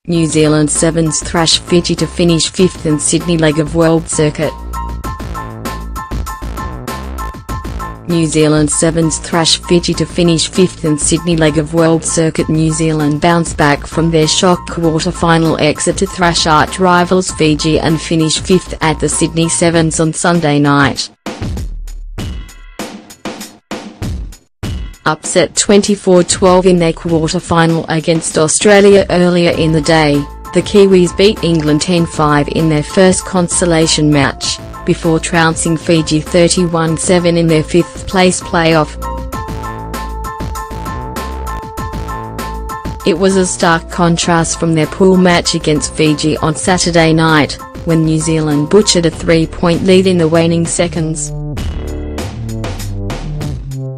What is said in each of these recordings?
New Zealand Sevens thrash Fiji to finish 5th in Sydney leg of World Circuit. New Zealand Sevens thrash Fiji to finish 5th in Sydney leg of World Circuit. New Zealand bounce back from their shock quarter-final exit to thrash arch-rivals Fiji and finish 5th at the Sydney Sevens on Sunday night. Upset 24-12 in their quarter-final against Australia earlier in the day, the Kiwis beat England 10-5 in their first consolation match, before trouncing Fiji 31-7 in their 5th-place playoff. It was a stark contrast from their pool match against Fiji on Saturday night, when New Zealand butchered a 3-point lead in the waning seconds.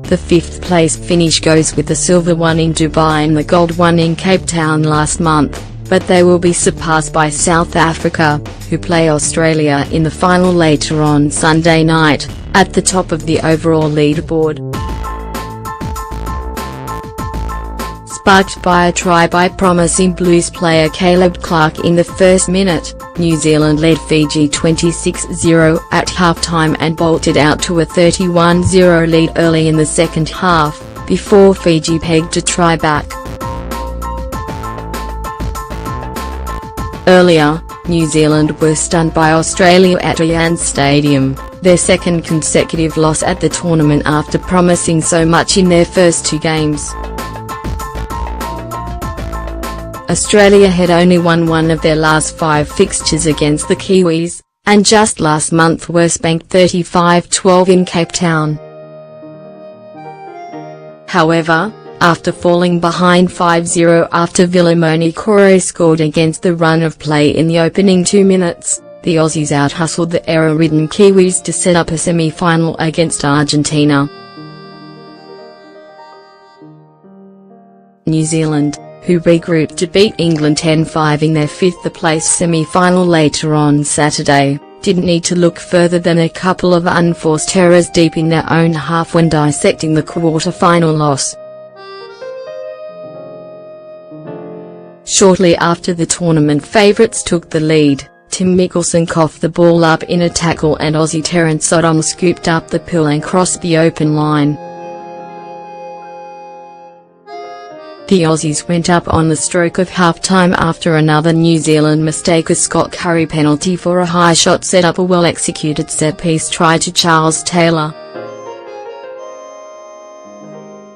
The 5th-place finish goes with the silver won in Dubai and the gold won in Cape Town last month, but they will be surpassed by South Africa, who play Australia in the final later on Sunday night, at the top of the overall leaderboard. Sparked by a try by promising Blues player Caleb Clarke in the first minute, New Zealand led Fiji 26-0 at halftime and bolted out to a 31-0 lead early in the second half, before Fiji pegged a try back. Earlier, New Zealand were stunned by Australia at Allianz Stadium, their second consecutive loss at the tournament after promising so much in their first 2 games. Australia had only won one of their last 5 fixtures against the Kiwis, and just last month were spanked 35-12 in Cape Town. However, after falling behind 5-0 after Vilimoni Koro scored against the run of play in the opening 2 minutes, the Aussies out-hustled the error-ridden Kiwis to set up a semi-final against Argentina. New Zealand, who regrouped to beat England 10-5 in their 5th-place semi-final later on Saturday, didn't need to look further than a couple of unforced errors deep in their own half when dissecting the quarter-final loss. Shortly after the tournament favourites took the lead, Tim Mickelson coughed the ball up in a tackle and Aussie Terence Sodom scooped up the pill and crossed the open line. The Aussies went up on the stroke of half-time after another New Zealand mistake, a Scott Curry penalty for a high shot set up a well-executed set-piece try to Charles Taylor.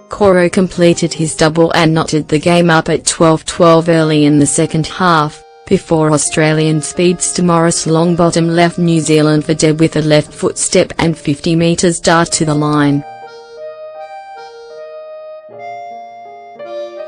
Koro completed his double and knotted the game up at 12-12 early in the second half, before Australian speedster Maurice Longbottom left New Zealand for dead with a left foot step and 50 metres dart to the line.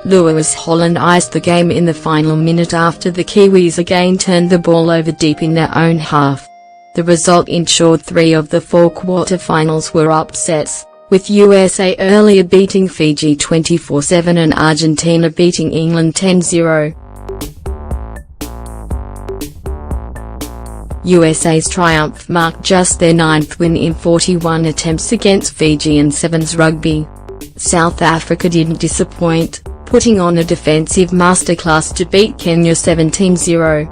Lewis Holland iced the game in the final minute after the Kiwis again turned the ball over deep in their own half. The result ensured 3 of the 4 quarter-finals were upsets, with USA earlier beating Fiji 24-7 and Argentina beating England 10-0. USA's triumph marked just their 9th win in 41 attempts against Fiji in Sevens rugby. South Africa didn't disappoint, putting on a defensive masterclass to beat Kenya 17-0.